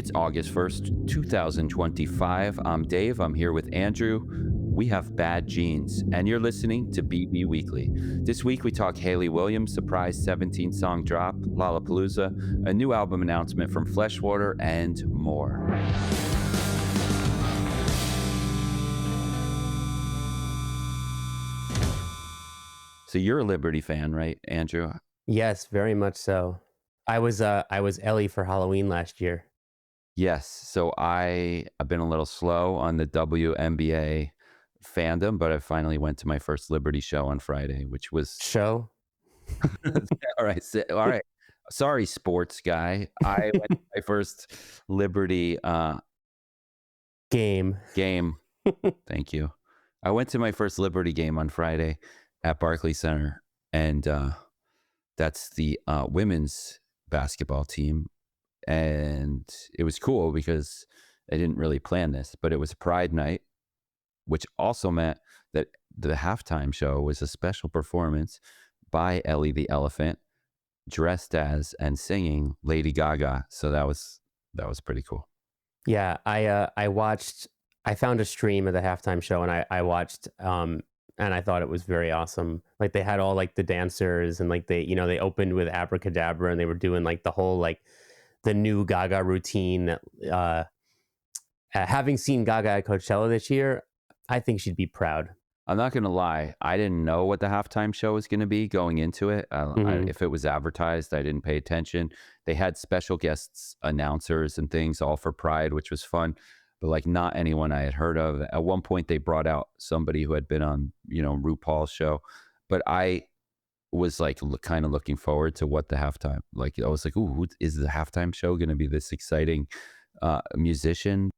It's August 1st, 2025. I'm Dave. I'm here with Andrew. We have bad genes, and you're listening to BB Weekly. This week, we talk Hayley Williams' surprise 17-song drop, Lollapalooza, a new album announcement from Fleshwater, and more. So you're a Liberty fan, right, Andrew? Yes, very much so. I was Ellie for Halloween last year. Yes. So I've been a little slow on the WNBA fandom, but I finally went to my first Liberty show on Friday, which was Show? all right. All right. Sorry, sports guy. I went to my first Liberty Game. Thank you. I went to my first Liberty game on Friday at Barclays Center, and that's the women's basketball team. And it was cool because I didn't really plan this, but it was a Pride night, which also meant that the halftime show was a special performance by Ellie the Elephant, dressed as and singing Lady Gaga. So that was pretty cool. Yeah, I found a stream of the halftime show and I watched and I thought it was very awesome. Like they had all like the dancers and like they opened with Abracadabra and they were doing like the whole like the new Gaga routine. Having seen Gaga at Coachella this year, I think she'd be proud. I'm not going to lie. I didn't know what the halftime show was going to be going into it. If it was advertised, I didn't pay attention. They had special guests, announcers and things all for Pride, which was fun, but like not anyone I had heard of. At one point, they brought out somebody who had been on, RuPaul's show, but I was like kind of looking forward to what the halftime, like I was like, ooh, is the halftime show going to be this exciting musician?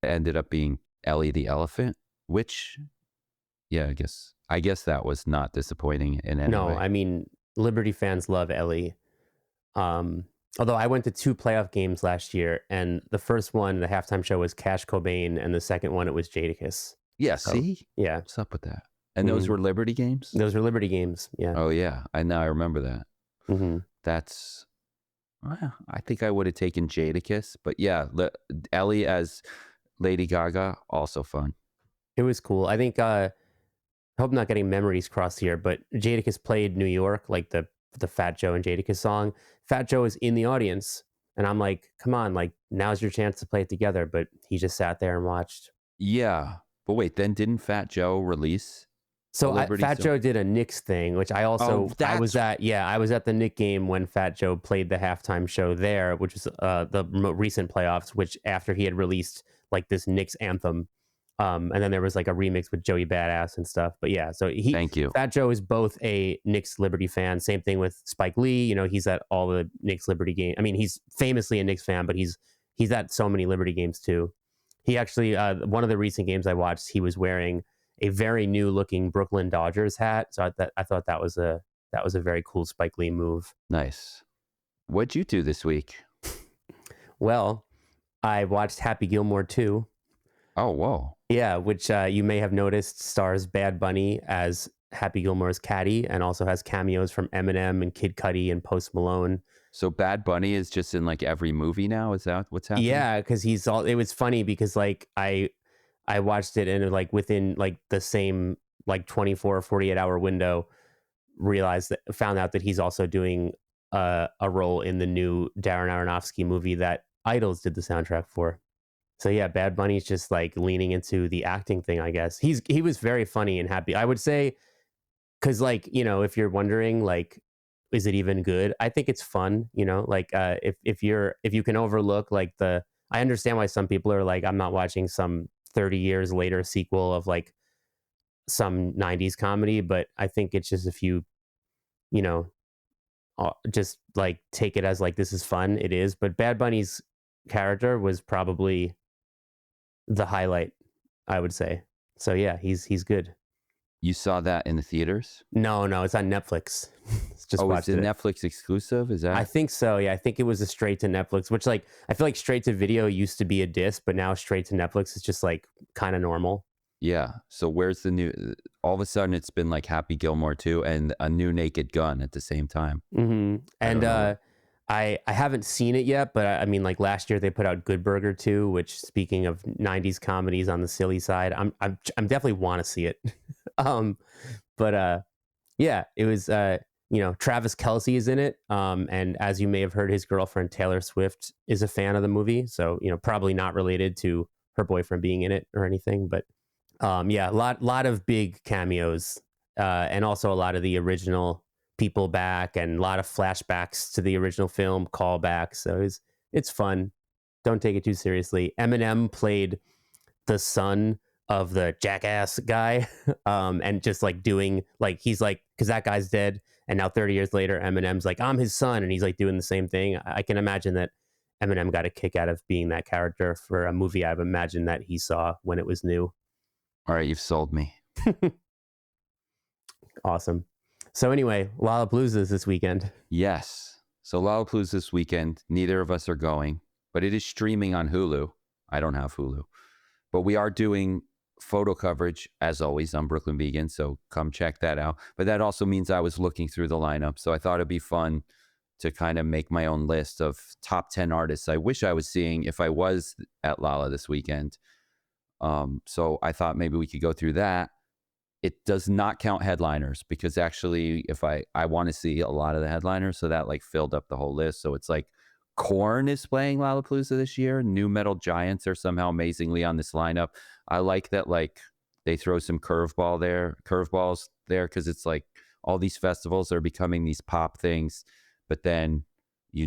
It ended up being Ellie the Elephant, which, yeah, I guess that was not disappointing in any way. No, I mean, Liberty fans love Ellie. Although I went to 2 playoff games last year, and the first one, the halftime show was Cash Cobain, and the second one, it was Jadakiss. Yeah, see? Yeah. What's up with that? And those were Liberty games? Those were Liberty games, yeah. Oh, yeah. I remember that. Mm-hmm. I think I would have taken Jadakiss, but yeah, Ellie as Lady Gaga, also fun. It was cool. I think, I hope I'm not getting memories crossed here, but Jadakiss played New York, like the Fat Joe and Jadakiss song. Fat Joe is in the audience, and I'm like, come on, like now's your chance to play it together, but he just sat there and watched. Yeah, but wait, then didn't Fat Joe release? So Fat Joe did a Knicks thing, which I also I was at the Knicks game when Fat Joe played the halftime show there, which was the recent playoffs, which after he had released like this Knicks anthem, and then there was like a remix with Joey Badass and stuff. But yeah, so Thank you. Fat Joe is both a Knicks Liberty fan. Same thing with Spike Lee. He's at all the Knicks Liberty games. I mean, he's famously a Knicks fan, but he's at so many Liberty games too. He actually one of the recent games I watched, he was wearing a very new looking Brooklyn Dodgers hat. So I thought that was a very cool Spike Lee move. Nice. What'd you do this week? Well, I watched Happy Gilmore 2. Oh, whoa. Yeah, which you may have noticed stars Bad Bunny as Happy Gilmore's caddy and also has cameos from Eminem and Kid Cudi and Post Malone. So Bad Bunny is just in like every movie now? Is that what's happening? Yeah, because it was funny because like I watched it and like within like the same like 24 or 48 hour window found out that he's also doing a role in the new Darren Aronofsky movie that Idols did the soundtrack for. So yeah, Bad Bunny's just like leaning into the acting thing, I guess. He was very funny and happy, I would say, because like, if you're wondering like, is it even good? I think it's fun, like if you can overlook like I understand why some people are like, I'm not watching some 30 years later sequel of like some 90s comedy, but I think it's just if you just like take it as like this is fun, it is. But Bad Bunny's character was probably the highlight, I would say. So yeah, he's good. You saw that in the theaters? No, it's on Netflix. Just it's a Netflix exclusive? Is that? I think so. Yeah, I think it was a straight to Netflix, which like I feel like straight to video used to be a disc, but now straight to Netflix is just like kind of normal. Yeah. So where's the new? All of a sudden, it's been like Happy Gilmore 2 and a new Naked Gun at the same time. Mm-hmm. And I haven't seen it yet, but I mean, like last year they put out Good Burger 2, which, speaking of 90s comedies on the silly side, I'm definitely want to see it. um, but yeah, it was Travis Kelce is in it, and as you may have heard, his girlfriend Taylor Swift is a fan of the movie, so probably not related to her boyfriend being in it or anything, but yeah, lot of big cameos, and also a lot of the original people back, and a lot of flashbacks to the original film, callbacks. So it's fun. Don't take it too seriously. Eminem played the son of the jackass guy, and just like doing like he's like, because that guy's dead, and now 30 years later, Eminem's like, I'm his son, and he's like doing the same thing. I can imagine that Eminem got a kick out of being that character for a movie I've imagined that he saw when it was new. All right, you've sold me. Awesome. So anyway, Lollapalooza is this weekend. Yes. So Lollapalooza this weekend. Neither of us are going, but it is streaming on Hulu. I don't have Hulu, but we are doing photo coverage as always on Brooklyn Vegan. So come check that out. But that also means I was looking through the lineup. So I thought it'd be fun to kind of make my own list of top 10 artists I wish I was seeing if I was at Lolla this weekend. So I thought maybe we could go through that. It does not count headliners, because actually if I want to see a lot of the headliners, so that like filled up the whole list. So it's like Korn is playing Lollapalooza this year. New Metal Giants are somehow amazingly on this lineup. I like that, like they throw some curveballs there, because it's like all these festivals are becoming these pop things, but then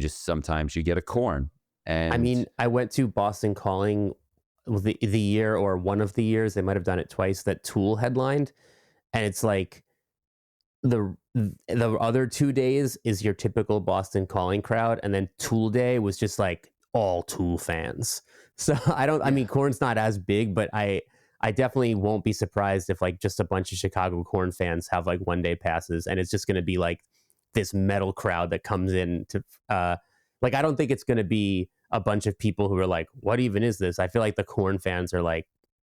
sometimes you get a Korn. And I mean, I went to Boston Calling the year, or one of the years, they might have done it twice, that Tool headlined, and it's like the other 2 days is your typical Boston Calling crowd, and then Tool Day was just like all Tool fans. So I mean, Korn's not as big, but I definitely won't be surprised if like just a bunch of Chicago Korn fans have like one day passes, and it's just going to be like this metal crowd that comes in to like, I don't think it's going to be a bunch of people who are like, what even is this? I feel like the Korn fans are like,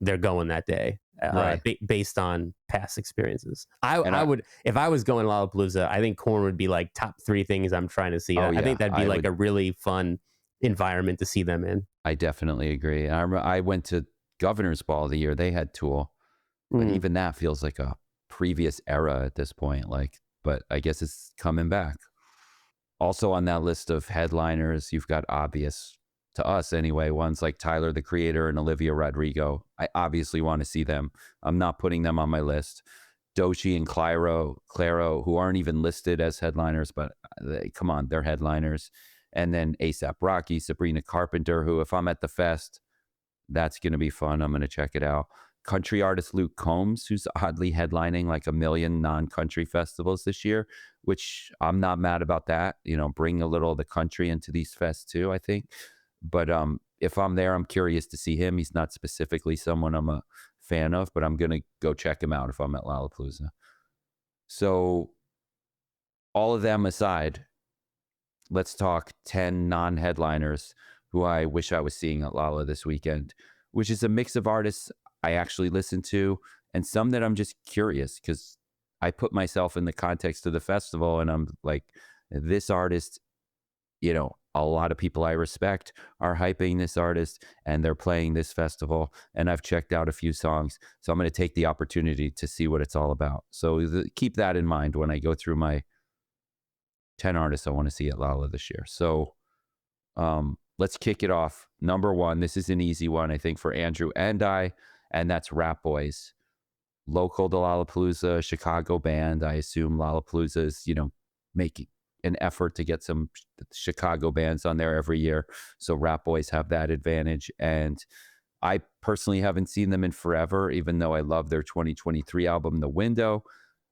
they're going that day, Right. based on past experiences. I would, if I was going to Lollapalooza, I think Korn would be like top 3 things I'm trying to see. Oh, I think yeah, that'd be like a really fun environment to see them in. I definitely agree. I went to Governor's Ball the year they had Tool, but even that feels like a previous era at this point. Like, but I guess it's coming back. Also on that list of headliners, you've got obvious, to us anyway, ones like Tyler, the Creator, and Olivia Rodrigo. I obviously want to see them. I'm not putting them on my list. Doechii and Clairo, who aren't even listed as headliners, but come on, they're headliners. And then A$AP Rocky, Sabrina Carpenter, who, if I'm at the fest, that's going to be fun. I'm going to check it out. Country artist Luke Combs, who's oddly headlining like 1 million non-country festivals this year, which I'm not mad about that. Bring a little of the country into these fests too, I think. But if I'm there, I'm curious to see him. He's not specifically someone I'm a fan of, but I'm going to go check him out if I'm at Lollapalooza. So all of them aside, let's talk 10 non-headliners who I wish I was seeing at Lolla this weekend, which is a mix of artists I actually listen to and some that I'm just curious, because I put myself in the context of the festival and I'm like, this artist, a lot of people I respect are hyping this artist and they're playing this festival, and I've checked out a few songs. So I'm going to take the opportunity to see what it's all about. So keep that in mind when I go through my 10 artists I want to see at Lolla this year. So let's kick it off. Number 1, this is an easy one, I think, for Andrew and I, and that's Rap Boys. Local to Lollapalooza, Chicago band. I assume Lollapalooza is, making an effort to get some Chicago bands on there every year. So Rap Boys have that advantage. And I personally haven't seen them in forever, even though I love their 2023 album, The Window.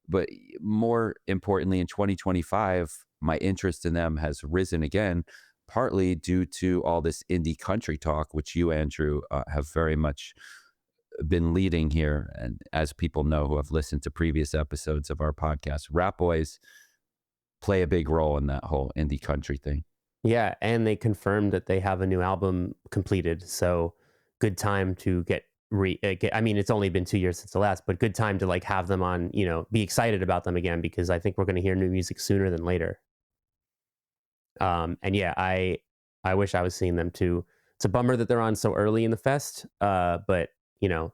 But more importantly, in 2025, my interest in them has risen again, partly due to all this indie country talk, which you, Andrew, have very much been leading here. And as people know who have listened to previous episodes of our podcast, Rap Boys play a big role in that whole indie country thing. Yeah, and they confirmed that they have a new album completed. So good time to get I mean, it's only been 2 years since the last, but good time to like have them on, be excited about them again, because I think we're going to hear new music sooner than later. And yeah, I wish I was seeing them too. It's a bummer that they're on so early in the fest, but you know,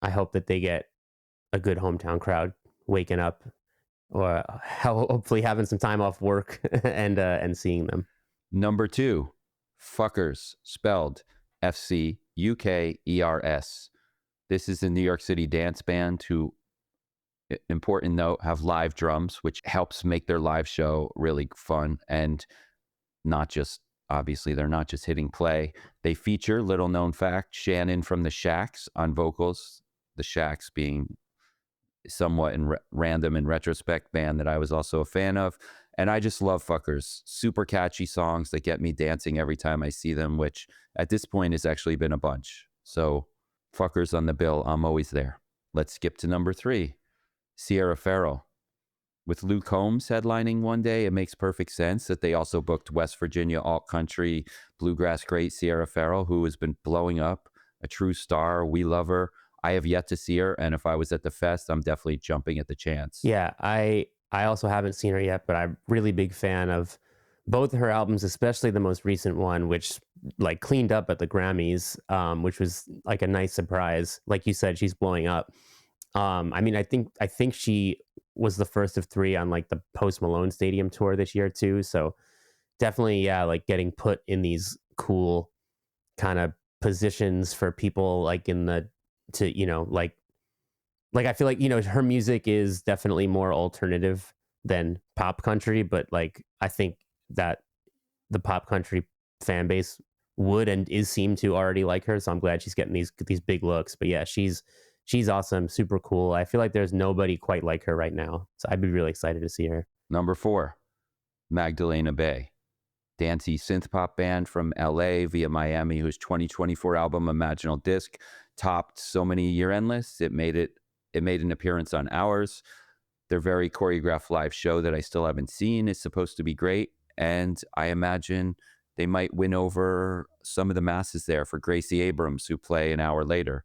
I hope that they get a good hometown crowd waking up, or hopefully having some time off work and seeing them. Number 2, Fuckers, spelled F-C-U-K-E-R-S. This is a New York City dance band who, important note, have live drums, which helps make their live show really fun. And not just, obviously, they're not just hitting play. They feature, little known fact, Shannon from the Shacks on vocals. The Shacks being somewhat in random in retrospect band that I was also a fan of. And I just love Fuckers. Super catchy songs that get me dancing every time I see them, which at this point has actually been a bunch. So Fuckers on the bill, I'm always there. Let's skip to number 3, Sierra Farrell. With Luke Combs headlining one day, it makes perfect sense that they also booked West Virginia alt country bluegrass great Sierra Farrell, who has been blowing up, a true star. We love her. I have yet to see her, and if I was at the fest, I'm definitely jumping at the chance. Yeah, I also haven't seen her yet, but I'm a really big fan of both her albums, especially the most recent one, which like cleaned up at the Grammys, which was like a nice surprise. Like you said, she's blowing up. I mean, I think she was the first of 3 on like the Post Malone Stadium tour this year too. So definitely, yeah, like getting put in these cool kind of positions for people like in the to like I feel like her music is definitely more alternative than pop country, but like I think that the pop country fan base would and is seem to already like her, so I'm glad she's getting these big looks. But yeah, she's awesome, super cool. I feel like there's nobody quite like her right now, so I'd be really excited to see her. Number 4, Magdalena Bay. Dancey synth pop band from LA via Miami, whose 2024 album Imaginal Disc topped so many year-end lists. It made an appearance on ours. Their very choreographed live show that I still haven't seen is supposed to be great, and I imagine they might win over some of the masses there for Gracie Abrams, who play an hour later.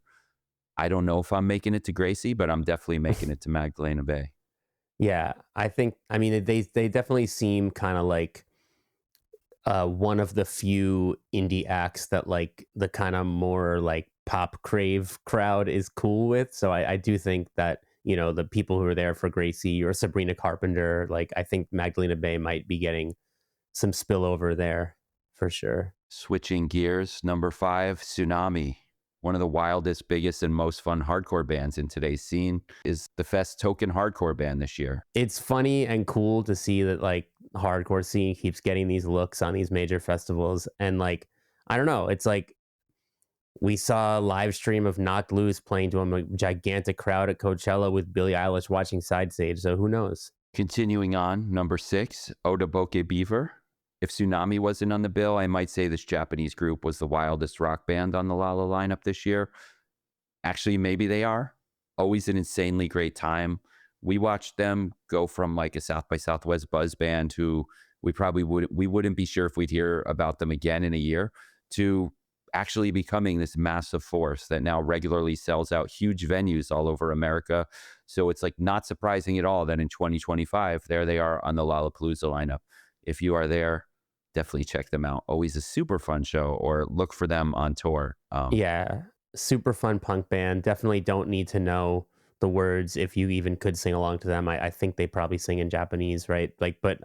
I don't know if I'm making it to Gracie, but I'm definitely making it to Magdalena Bay. Yeah, I mean, they definitely seem kind of like one of the few indie acts that like the kind of more like pop crave crowd is cool with. So I do think that, the people who are there for Gracie or Sabrina Carpenter, like I think Magdalena Bay might be getting some spillover there for sure. Switching gears, number 5, Tsunami. One of the wildest, biggest, and most fun hardcore bands in today's scene is the Fest token hardcore band this year. It's funny and cool to see that like hardcore scene keeps getting these looks on these major festivals. And like, I don't know, it's like we saw a live stream of Knocked Loose playing to a gigantic crowd at Coachella with Billie Eilish watching side stage. So who knows? Continuing on, number 6, Odaboke Beaver. If Tsunami wasn't on the bill, I might say this Japanese group was the wildest rock band on the Lala lineup this year. Actually, maybe they are. Always an insanely great time. We watched them go from like a South by Southwest buzz band who we wouldn't be sure if we'd hear about them again in a year, to actually becoming this massive force that now regularly sells out huge venues all over America. So it's like not surprising at all that in 2025, there they are on the Lollapalooza lineup. If you are there, definitely check them out. Always a super fun show, or look for them on tour. Yeah, super fun punk band. Definitely don't need to know the words if you even could sing along to them. I think they probably sing in Japanese, right? Like, but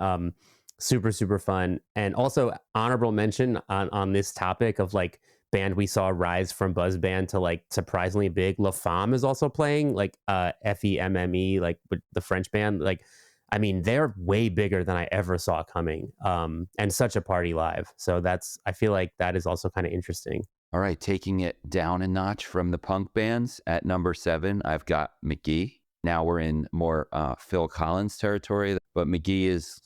super, super fun. And also honorable mention on this topic of like band we saw rise from buzz band to like surprisingly big. La Femme is also playing, like FEMME, like with the French band. Like, I mean, they're way bigger than I ever saw coming, and such a party live. So I feel like that is also kind of interesting. All right, taking it down a notch from the punk bands, at number 7, I've got McGee. Now we're in more Phil Collins territory, but McGee is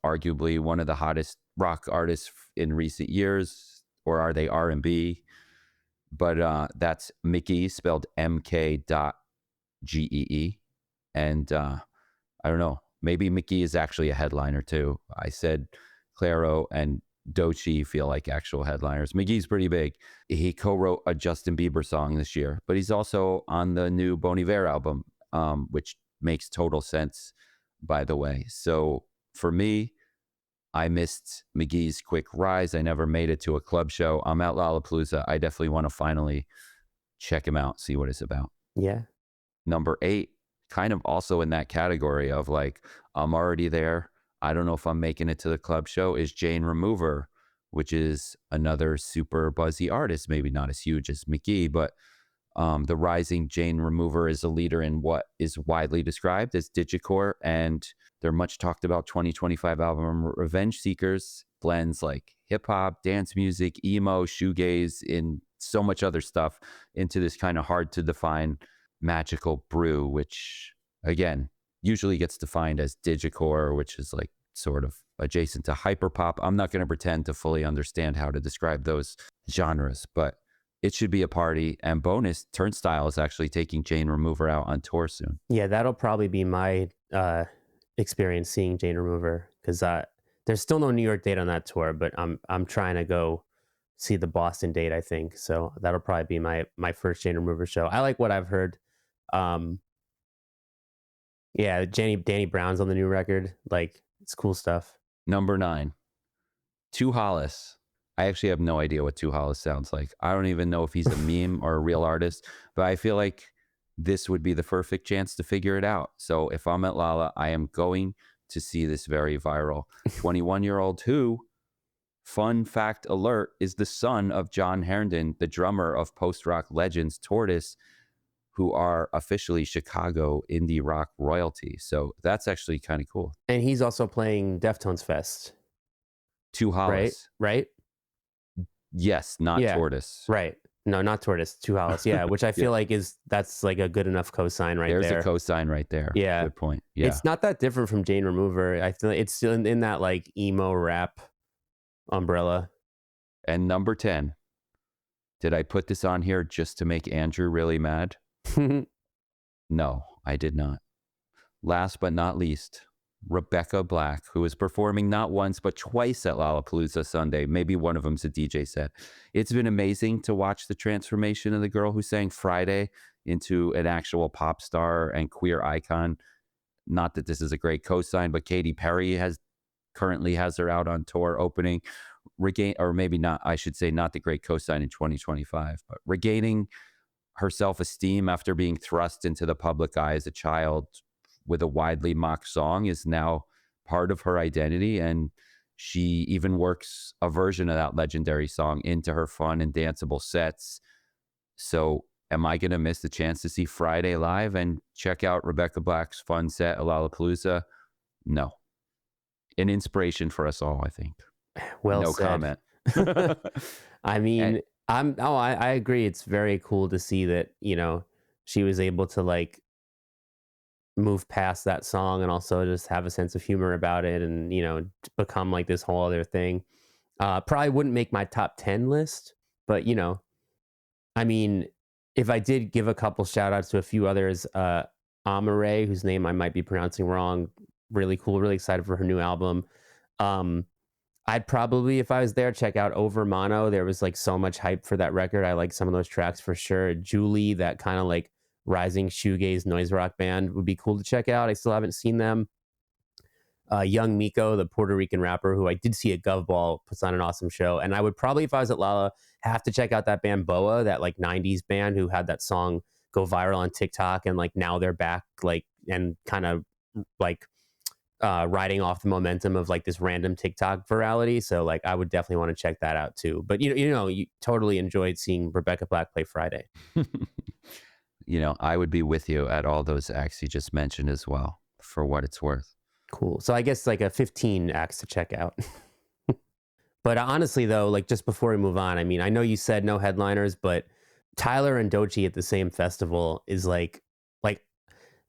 arguably one of the hottest rock artists in recent years, or are they R&B? But that's McGee, spelled MK.GEE. And I don't know, maybe McGee is actually a headliner too. I said Claro and Doechii feel like actual headliners. McGee's pretty big. He co-wrote a Justin Bieber song this year, but he's also on the new Bon Iver album, which makes total sense, by the way. So for me, I missed McGee's Quick Rise. I never made it to a club show. I'm at Lollapalooza. I definitely want to finally check him out, see what it's about. Yeah. Number 8, kind of also in that category of like, I'm already there. I don't know if I'm making it to the club show, is Jane Remover, which is another super buzzy artist, maybe not as huge as McGee, but the rising Jane Remover is a leader in what is widely described as digicore, and their much talked about 2025 album Revenge Seekers blends like hip hop, dance music, emo, shoegaze, and so much other stuff into this kind of hard to define magical brew, which again usually gets defined as digicore, which is like sort of adjacent to hyperpop. I'm not going to pretend to fully understand how to describe those genres, but it should be a party. And bonus, Turnstile is actually taking Jane Remover out on tour soon. Yeah, that'll probably be my experience seeing Jane Remover, because there's still no New York date on that tour, but I'm trying to go see the Boston date, I think. So that'll probably be my first Jane Remover show. I like what I've heard. Yeah, Danny Brown's on the new record. Like, it's cool stuff. Number 9, Tu Hollis. I actually have no idea what Tu Hollis sounds like. I don't even know if he's a meme or a real artist, but I feel like this would be the perfect chance to figure it out. So if I'm at Lala, I am going to see this very viral 21-year-old who, fun fact alert, is the son of John Herndon, the drummer of post-rock legends Tortoise, who are officially Chicago indie rock royalty. So that's actually kind of cool. And he's also playing Deftones Fest. Tu Hollis. Right? Yes, not Tortoise. Right. No, not Tortoise, Tu Hollis. Yeah, which I feel like that's like a good enough cosign right there. There's a cosign right there. Yeah. Good point. Yeah. It's not that different from Jane Remover. I feel like it's still in that like emo rap umbrella. And number 10. Did I put this on here just to make Andrew really mad? No, I did not. Last but not least, Rebecca Black, who is performing not once but twice at Lollapalooza Sunday. Maybe one of them's a DJ set. It's been amazing to watch the transformation of the girl who sang Friday into an actual pop star and queer icon. Not that this is a great cosign, but Katy Perry currently has her out on tour opening. Or maybe not, I should say not the great cosign in 2025, but regaining her self-esteem after being thrust into the public eye as a child with a widely mocked song is now part of her identity. And she even works a version of that legendary song into her fun and danceable sets. So am I going to miss the chance to see Friday live and check out Rebecca Black's fun set at Lollapalooza? No. An inspiration for us all, I think. Well no said. Comment. I mean, I agree. It's very cool to see that, she was able to like move past that song and also just have a sense of humor about it and, become like this whole other thing. Probably wouldn't make my top 10 list, but I mean, if I did give a couple shout outs to a few others, Amare, whose name I might be pronouncing wrong, really cool, really excited for her new album. I'd probably, if I was there, check out Over Mono. There was like so much hype for that record. I like some of those tracks for sure. Julie, that kind of like rising shoegaze noise rock band, would be cool to check out. I still haven't seen them. Young Miko, the Puerto Rican rapper who I did see at Gov Ball, puts on an awesome show. And I would probably, if I was at Lala, have to check out that band Boa, that like 90s band who had that song go viral on TikTok. And like now they're back like and kind of like riding off the momentum of like this random TikTok virality. So like I would definitely want to check that out too. But you totally enjoyed seeing Rebecca Black play Friday. I would be with you at all those acts you just mentioned as well, for what it's worth. Cool. So I guess like a 15 acts to check out. But honestly though, like just before we move on, I mean, I know you said no headliners, but Tyler and Doechii at the same festival is like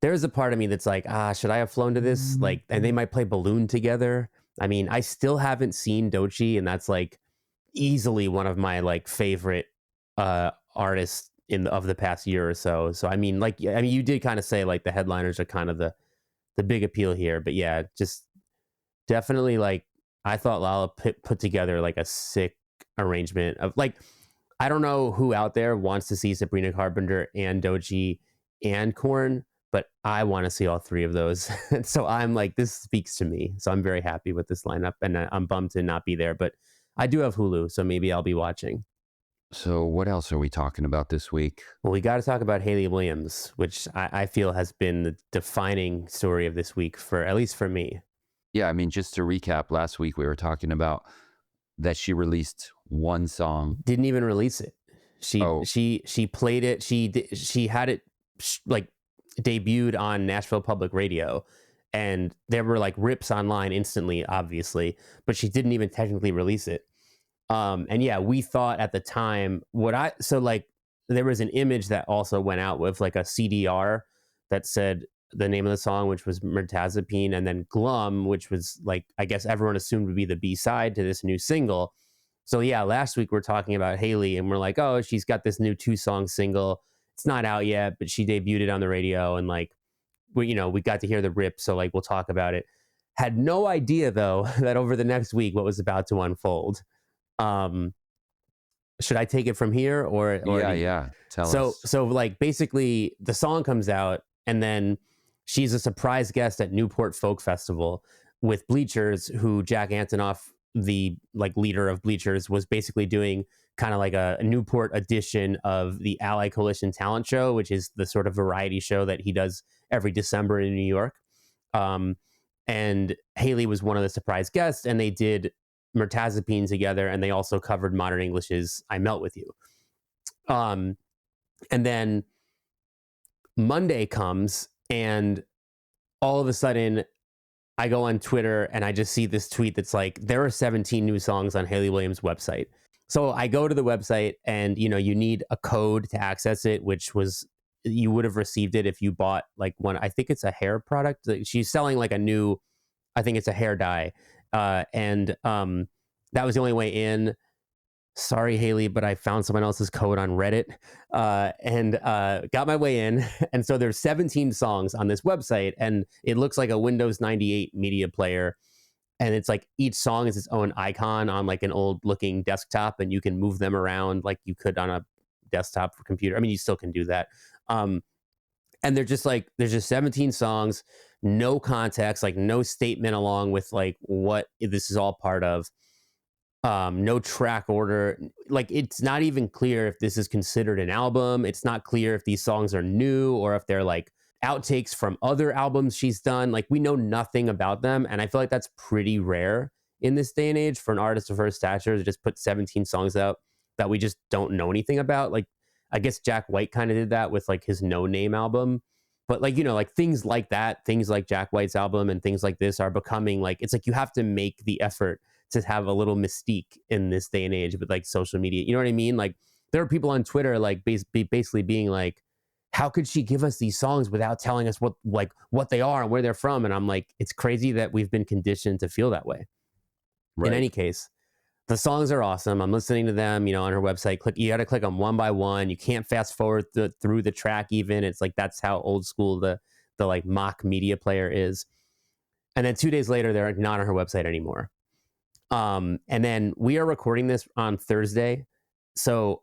there's a part of me that's like, should I have flown to this? Like, and they might play Balloon together. I mean, I still haven't seen Doechii, and that's like easily one of my like favorite artists of the past year or so. So I mean, you did kind of say like the headliners are kind of the big appeal here, but yeah, just definitely like I thought Lala put together like a sick arrangement of like, I don't know who out there wants to see Sabrina Carpenter and Doechii and Korn, but I want to see all three of those. And so I'm like, this speaks to me. So I'm very happy with this lineup, and I'm bummed to not be there, but I do have Hulu, so maybe I'll be watching. So what else are we talking about this week? Well, we got to talk about Hayley Williams, which I feel has been the defining story of this week, for at least for me. Yeah, I mean, just to recap, last week we were talking about that she released one song. Didn't even release it. She played it. She had it like debuted on Nashville Public Radio, and there were like rips online instantly, obviously, but she didn't even technically release it. And yeah, we thought at the time there was an image that also went out with like a CDR that said the name of the song, which was Mirtazapine, and then Glum, which was like, I guess everyone assumed would be the B-side to this new single. So yeah, last week we're talking about Hayley, and we're like, oh, she's got this new 2-song single. It's not out yet, but she debuted it on the radio, and like we got to hear the rip, so like we'll talk about it. Had no idea though that over the next week what was about to unfold. Should I take it from here or Yeah, tell us. So like basically the song comes out, and then she's a surprise guest at Newport Folk Festival with Bleachers, who Jack Antonoff, the like leader of Bleachers, was basically doing kind of like a Newport edition of the Ally Coalition Talent Show, which is the sort of variety show that he does every December in New York. And Hayley was one of the surprise guests, and they did Mirtazapine together, and they also covered Modern English's I Melt With You. And then Monday comes, and all of a sudden I go on Twitter and I just see this tweet that's like, there are 17 new songs on Hayley Williams' website. So I go to the website, and you need a code to access it, which was, you would have received it if you bought like one. I think it's a hair product. She's selling like a new, I think it's a hair dye. And that was the only way in. Sorry, Hayley, but I found someone else's code on Reddit and got my way in. And so there's 17 songs on this website, and it looks like a Windows 98 media player. And it's like each song is its own icon on like an old looking desktop, and you can move them around like you could on a desktop for computer. I mean, you still can do that. And they're just like, there's just 17 songs, no context, like no statement along with like what this is all part of. No track order. Like, it's not even clear if this is considered an album. It's not clear if these songs are new or if they're like outtakes from other albums she's done. Like, we know nothing about them. And I feel like that's pretty rare in this day and age for an artist of her stature to just put 17 songs out that we just don't know anything about. Like, I guess Jack White kind of did that with like his No Name album. But like, like things like that, things like Jack White's album and things like this are becoming like, it's like you have to make the effort to have a little mystique in this day and age with like social media. You know what I mean? Like, there are people on Twitter like basically being like, how could she give us these songs without telling us what they are and where they're from? And I'm like, it's crazy that we've been conditioned to feel that way. Right. In any case, the songs are awesome. I'm listening to them, on her website. You got to click them one by one. You can't fast forward through the track even. It's like, that's how old school the like mock media player is. And then 2 days later, they're not on her website anymore. And then we are recording this on Thursday. So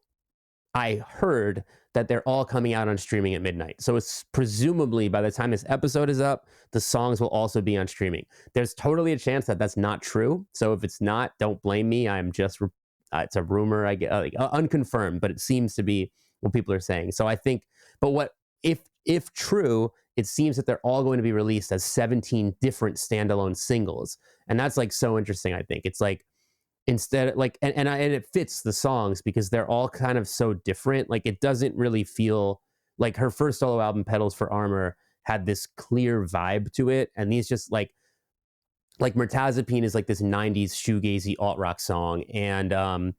I heard that they're all coming out on streaming at midnight. So it's presumably by the time this episode is up, the songs will also be on streaming. There's totally a chance that that's not true. So if it's not, don't blame me. I'm just, it's a rumor, I get unconfirmed, but it seems to be what people are saying. So I think, but what, if true, it seems that they're all going to be released as 17 different standalone singles. And that's like so interesting, I think. It's like, instead, like, and it fits the songs because they're all kind of so different. Like, it doesn't really feel like her first solo album, Petals for Armor, had this clear vibe to it. And these just like Mirtazapine is like this 90s shoegazy alt rock song. And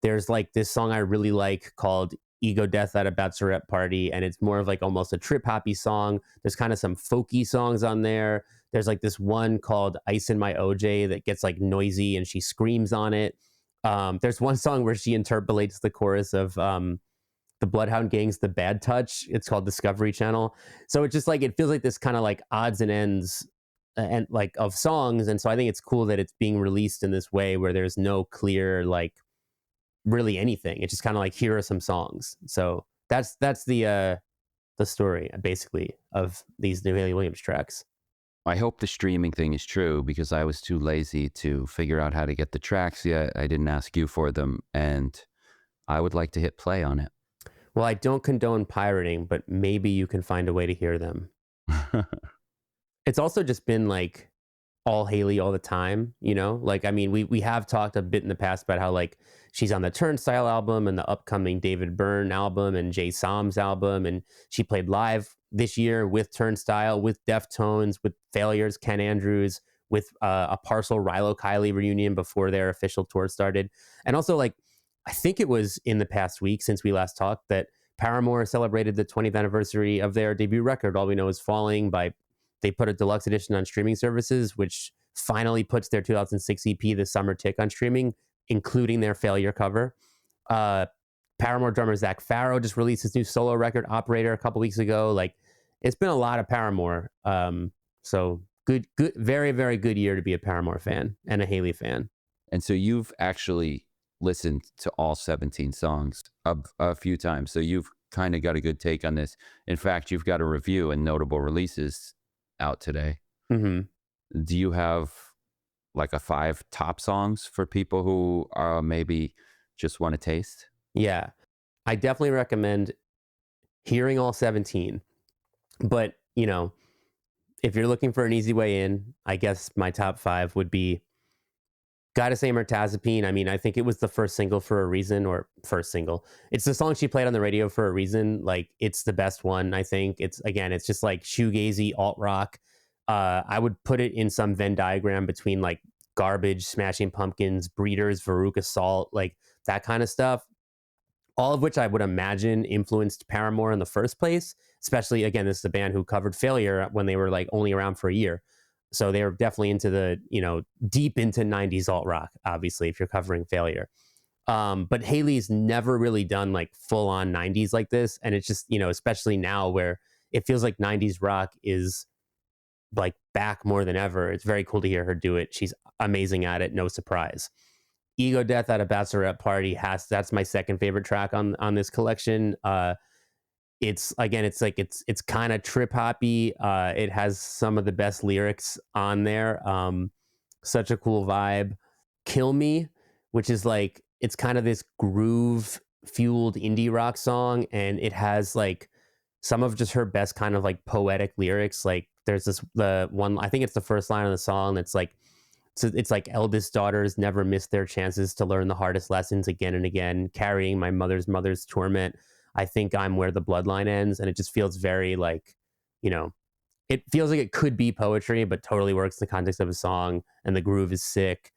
there's like this song I really like called Ego Death at a Bachelorette Party, and it's more of like almost a trip hoppy song. There's kind of some folky songs on there. There's like this one called Ice in My OJ that gets like noisy and she screams on it. There's one song where she interpolates the chorus of the Bloodhound Gang's The Bad Touch. It's called Discovery Channel. So it just like, it feels like this kind of like odds and ends and like of songs. And so I think it's cool that it's being released in this way where there's no clear like really anything. It's just kind of like, here are some songs. So that's the the story, basically, of these new Hayley Williams tracks. I hope the streaming thing is true because I was too lazy to figure out how to get the tracks yet. I didn't ask you for them, and I would like to hit play on it. Well, I don't condone pirating, but maybe you can find a way to hear them. It's also just been like all Hayley all the time, you know? Like, I mean, we have talked a bit in the past about how like she's on the Turnstile album and the upcoming David Byrne album and Jay Som's album, and she played live this year with Turnstile, with Deftones, with Failures, Ken Andrews, with a partial Rilo Kiley reunion before their official tour started. And also, like, I think it was in the past week since we last talked that Paramore celebrated the 20th anniversary of their debut record, All We Know Is Falling, by they put a deluxe edition on streaming services, which finally puts their 2006 EP, The Summer Tick, on streaming, including their Failure cover. Paramore drummer Zach Farrow just released his new solo record, Operator, a couple weeks ago. Like, it's been a lot of Paramore. So good, very, very good year to be a Paramore fan and a Hayley fan. And so you've actually listened to all 17 songs a few times. So you've kind of got a good take on this. In fact, you've got a review and notable releases out today. Mm-hmm. Do you have like a 5 top songs for people who maybe just want to taste? Yeah, I definitely recommend hearing all 17. But, you know, if you're looking for an easy way in, I guess my top 5 would be, gotta say, Mirtazapine. I mean, I think it was the first single for a reason, or first single. It's the song she played on the radio for a reason. Like, it's the best one, I think. It's just like shoegazy alt rock. I would put it in some Venn diagram between like Garbage, Smashing Pumpkins, Breeders, Veruca Salt, like that kind of stuff. All of which I would imagine influenced Paramore in the first place. Especially, again, this is a band who covered Failure when they were like only around for a year. So they're definitely into the, you know, deep into 90s alt rock, obviously, if you're covering Failure. But Hayley's never really done like full on 90s like this. And it's just, you know, especially now where it feels like 90s rock is like back more than ever. It's very cool to hear her do it. She's amazing at it. No surprise. Ego Death at a Bachelorette Party that's my second favorite track on this collection. It's kind of trip hoppy. It has some of the best lyrics on there. Such a cool vibe. Kill Me, which is like, it's kind of this groove fueled indie rock song, and it has like some of just her best kind of like poetic lyrics. Like there's the one, I think it's the first line of the song that's like, so it's like, eldest daughters never miss their chances to learn the hardest lessons again and again, carrying my mother's torment. I think I'm where the bloodline ends. And it just feels very like, you know, it feels like it could be poetry, but totally works in the context of a song, and the groove is sick.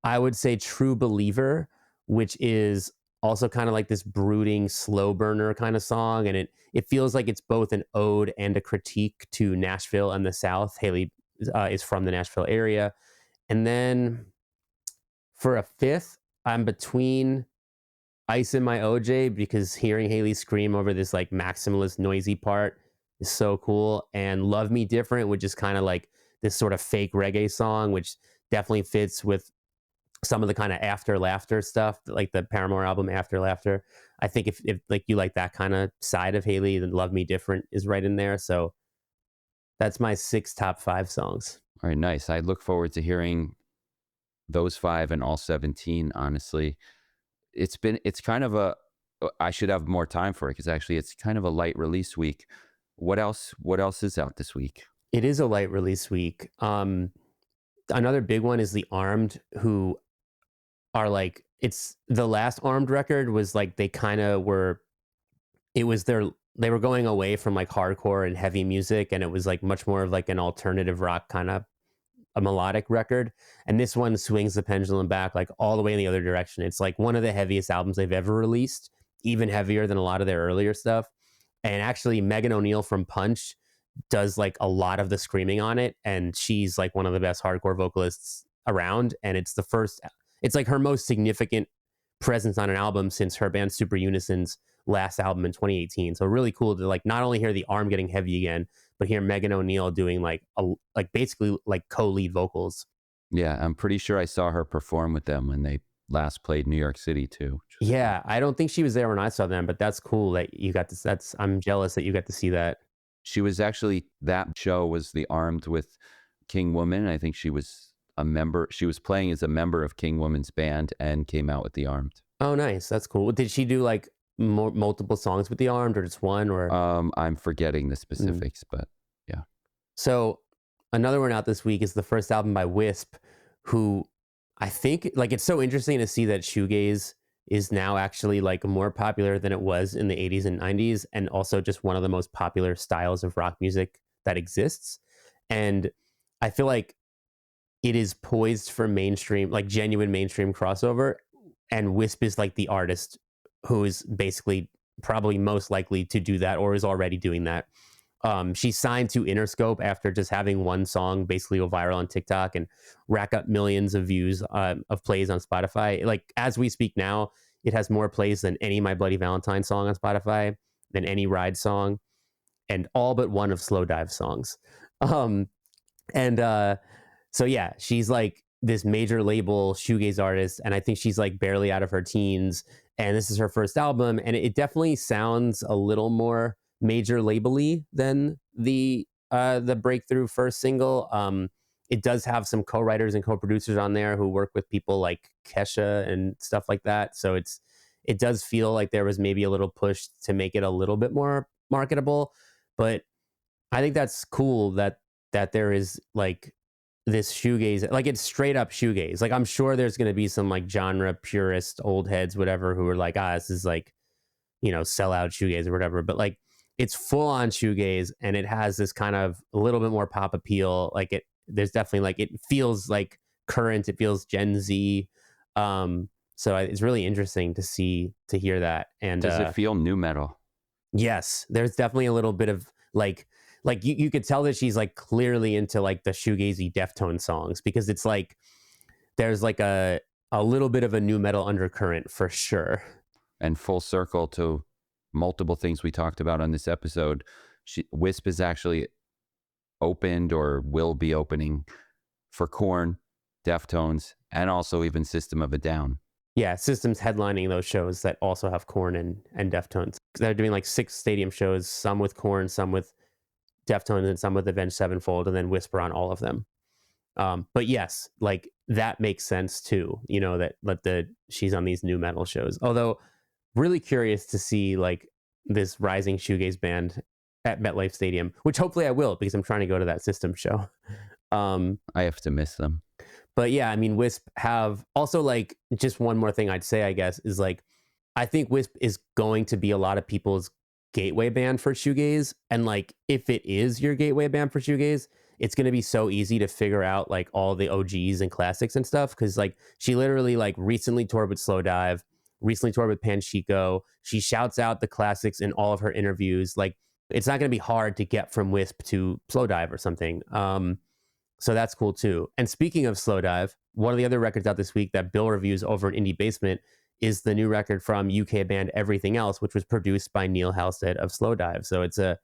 I would say True Believer, which is also kind of like this brooding slow burner kind of song. And it feels like it's both an ode and a critique to Nashville and the South. Hayley is from the Nashville area. And then for a 5th, I'm between Ice in My OJ, because hearing Hayley scream over this like maximalist noisy part is so cool, and Love Me Different, which is kind of like this sort of fake reggae song, which definitely fits with some of the kind of After Laughter stuff, like the Paramore album After Laughter. I think if like you like that kind of side of Hayley, then Love Me Different is right in there. So that's my 6 top 5 songs. All right, nice. I look forward to hearing those 5 and all 17, honestly. It's kind of I should have more time for it, because actually it's kind of a light release week. What else is out this week? It is a light release week. Another big one is the Armed, who are like, it's the last Armed record was like, they kind of were, they were going away from like hardcore and heavy music, and it was like much more of like an alternative rock kind of a melodic record. And this one swings the pendulum back like all the way in the other direction. It's like one of the heaviest albums they've ever released, even heavier than a lot of their earlier stuff. And actually Megan O'Neill from Punch does like a lot of the screaming on it, and she's like one of the best hardcore vocalists around. And it's like her most significant presence on an album since her band Super Unison's last album in 2018. So really cool to like not only hear the Arm getting heavy again, but hear Megan O'Neill doing like basically like co-lead vocals. Yeah, I'm pretty sure I saw her perform with them when they last played New York City too, which was cool. Yeah, I don't think she was there when I saw them, but that's cool that you got to. I'm jealous that you got to see that. She was actually that show was the Armed with King Woman. I think she was a member. She was playing as a member of King Woman's band and came out with the Armed. Oh, nice. That's cool. Did she do like multiple songs with the Armed, or just one? Or I'm forgetting the specifics, but yeah. so another one out this week is the first album by Wisp, who I think like it's so interesting to see that shoegaze is now actually like more popular than it was in the 80s and 90s, and also just one of the most popular styles of rock music that exists. And I feel like it is poised for mainstream, like genuine mainstream crossover. And Wisp is like the artist who is basically probably most likely to do that or is already doing that. She signed to Interscope after just having one song basically go viral on TikTok and rack up millions of views of plays on Spotify. Like as we speak now, it has more plays than any My Bloody Valentine song on Spotify, than any Ride song, and all but one of Slow Dive songs. Um, and so yeah, she's like this major label shoegaze artist, and I think she's like barely out of her teens, and this is her first album, and it definitely sounds a little more major label-y than the breakthrough first single. It does have some co-writers and co-producers on there who work with people like Kesha and stuff like that, so it does feel like there was maybe a little push to make it a little bit more marketable. But I think that's cool that there is like this shoegaze, like it's straight up shoegaze. Like I'm sure there's going to be some like genre purist old heads, whatever, who are like, this is like, sellout shoegaze or whatever. But like it's full on shoegaze, and it has this kind of a little bit more pop appeal. Like there's definitely like, it feels like current, it feels Gen Z. So it's really interesting to hear that. And does it feel new metal? Yes, there's definitely a little bit of like you could tell that she's like clearly into like the shoegazy Deftone songs, because it's like there's like a little bit of a new metal undercurrent for sure. And full circle to multiple things we talked about on this episode, Wisp is actually opened or will be opening for Korn, Deftones, and also even System of a Down. Yeah, System's headlining those shows that also have Korn and Deftones. They're doing like 6 stadium shows, some with Korn, some with Deftones, and some with Avenged Sevenfold, and then Whisper on all of them. But yes, like that makes sense too. That she's on these new metal shows. Although, really curious to see like this rising shoegaze band at MetLife Stadium, which hopefully I will, because I'm trying to go to that System show. I have to miss them. But yeah, I mean, Wisp have also like, just one more thing I'd say, I guess, is like, I think Wisp is going to be a lot of people's gateway band for shoegaze. And like, if it is your gateway band for shoegaze, it's going to be so easy to figure out like all the OGs and classics and stuff. Cause like she literally like recently toured with Slow Dive, recently toured with Panchico. She shouts out the classics in all of her interviews. Like it's not going to be hard to get from Wisp to Slow Dive or something. So that's cool too. And speaking of Slow Dive, one of the other records out this week that Bill reviews over at Indie Basement is the new record from UK band Everything Else, which was produced by Neil Halstead of Slow Dive. So it's a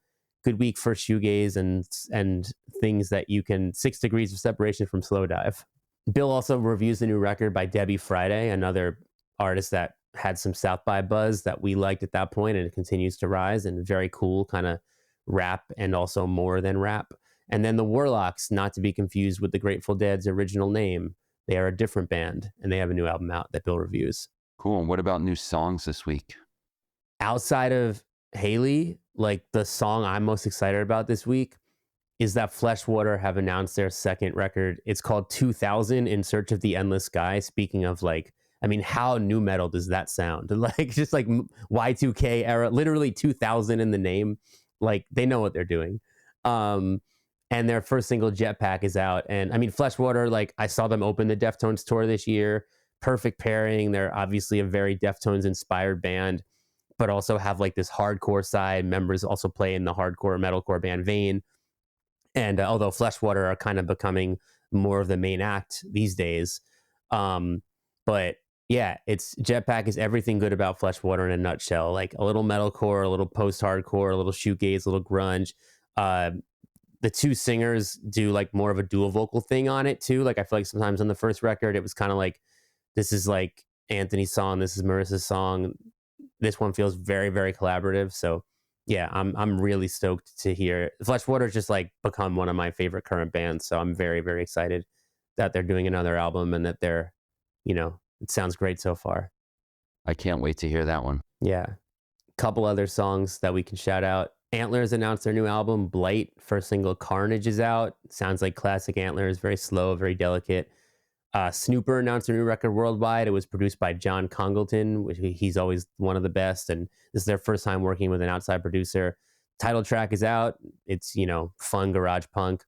good week for shoegaze and things that you can 6 degrees of separation from Slow Dive. Bill also reviews the new record by Debbie Friday, another artist that had some South by buzz that we liked at that point, and it continues to rise, and very cool kind of rap and also more than rap. And then the Warlocks, not to be confused with the Grateful Dead's original name. They are a different band, and they have a new album out that Bill reviews. Cool. And what about new songs this week? Outside of Hayley, like the song I'm most excited about this week is that Fleshwater have announced their second record. It's called 2000 In Search of the Endless Sky. Speaking of like, I mean, how new metal does that sound? Like just like Y2K era, literally 2000 in the name. Like they know what they're doing. And their first single, Jetpack, is out. And I mean, Fleshwater, like I saw them open the Deftones tour this year. Perfect pairing. They're obviously a very Deftones inspired band, but also have like this hardcore side. Members also play in the hardcore metalcore band vein. And although Fleshwater are kind of becoming more of the main act these days. But yeah, Jetpack is everything good about Fleshwater in a nutshell. Like a little metalcore, a little post-hardcore, a little shoegaze, a little grunge. The two singers do like more of a dual vocal thing on it too. Like I feel like sometimes on the first record, it was kind of like, this is like Anthony's song. This is Marissa's song. This one feels very, very collaborative. So yeah, I'm really stoked to hear. Fleshwater has just like become one of my favorite current bands. So I'm very, very excited that they're doing another album and that they're, it sounds great so far. I can't wait to hear that one. Yeah. Couple other songs that we can shout out. Antlers announced their new album, Blight. First single, Carnage, is out. Sounds like classic Antlers, very slow, very delicate. Snooper announced a new record worldwide. It was produced by John Congleton, which he's always one of the best. And this is their first time working with an outside producer. Title track is out. It's, fun garage punk.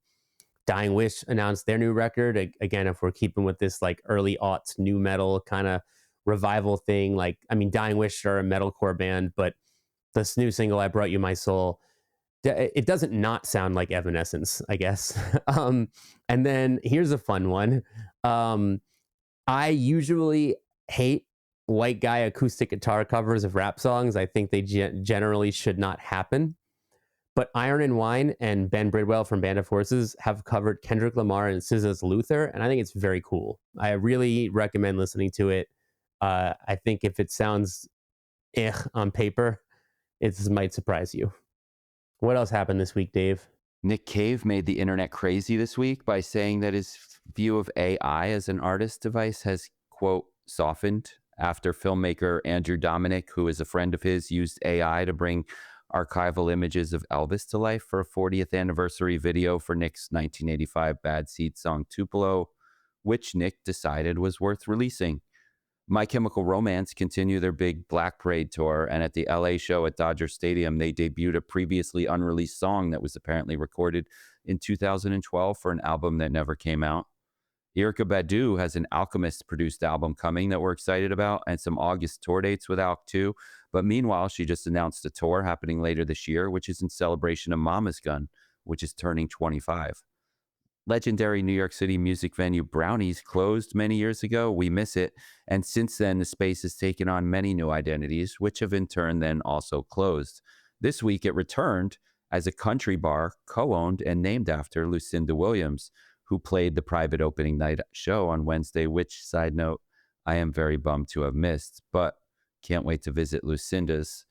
Dying Wish announced their new record. Again, if we're keeping with this like early aughts new metal kind of revival thing, Dying Wish are a metalcore band, but this new single, I Brought You My Soul, it doesn't not sound like Evanescence, I guess. And then here's a fun one. I usually hate white guy acoustic guitar covers of rap songs. I think they generally should not happen. But Iron and Wine and Ben Bridwell from Band of Horses have covered Kendrick Lamar and SZA's Luther, and I think it's very cool. I really recommend listening to it. I think if it sounds on paper, it might surprise you. What else happened this week, Dave? Nick Cave made the internet crazy this week by saying that his view of AI as an artist device has, quote, softened after filmmaker Andrew Dominic, who is a friend of his, used AI to bring archival images of Elvis to life for a 40th anniversary video for Nick's 1985 Bad Seed song Tupelo, which Nick decided was worth releasing. My Chemical Romance continue their big Black Parade tour, and at the LA show at Dodger Stadium, they debuted a previously unreleased song that was apparently recorded in 2012 for an album that never came out. Erykah Badu has an Alchemist-produced album coming that we're excited about, and some August tour dates with Alk too. But meanwhile, she just announced a tour happening later this year, which is in celebration of Mama's Gun, which is turning 25. Legendary New York City music venue Brownies closed many years ago. We miss it. And since then, the space has taken on many new identities, which have in turn then also closed. This week, it returned as a country bar co-owned and named after Lucinda Williams, who played the private opening night show on Wednesday, which, side note, I am very bummed to have missed, but can't wait to visit Lucinda's.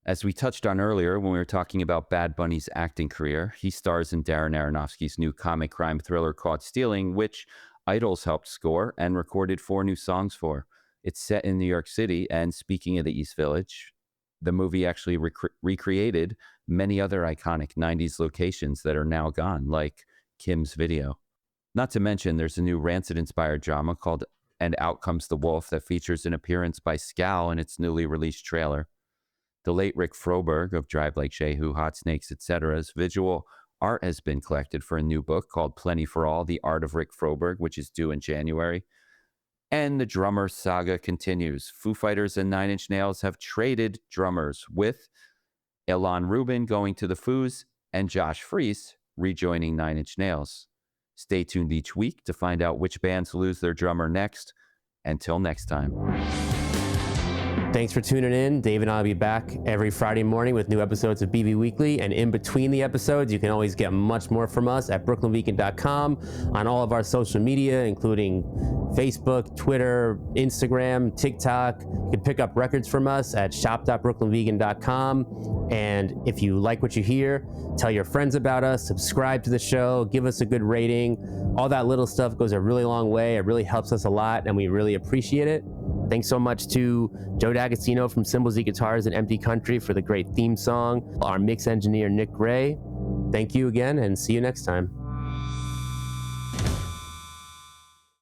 As we touched on earlier when we were talking about Bad Bunny's acting career, he stars in Darren Aronofsky's new comic crime thriller Caught Stealing, which Idols helped score and recorded 4 new songs for. It's set in New York City, and speaking of the East Village, the movie actually recreated many other iconic 90s locations that are now gone, like Kim's Video. Not to mention, there's a new Rancid-inspired drama called And Out Comes the Wolf that features an appearance by Scal in its newly released trailer. The late Rick Froberg of Drive Like Jehu, Hot Snakes, etc.'s visual art has been collected for a new book called Plenty for All, The Art of Rick Froberg, which is due in January. And the drummer saga continues. Foo Fighters and Nine Inch Nails have traded drummers, with Ilan Rubin going to the Foos and Josh Freese rejoining Nine Inch Nails. Stay tuned each week to find out which bands lose their drummer next. Until next time. Thanks for tuning in. Dave and I will be back every Friday morning with new episodes of BV Weekly. And in between the episodes, you can always get much more from us at BrooklynVegan.com, on all of our social media, including Facebook, Twitter, Instagram, TikTok. You can pick up records from us at shop.brooklynvegan.com. And if you like what you hear, tell your friends about us, subscribe to the show, give us a good rating. All that little stuff goes a really long way. It really helps us a lot, and we really appreciate it. Thanks so much to Joe D'Agostino from Cymbals E Guitars and Empty Country for the great theme song. Our mix engineer, Nick Gray. Thank you again, and see you next time.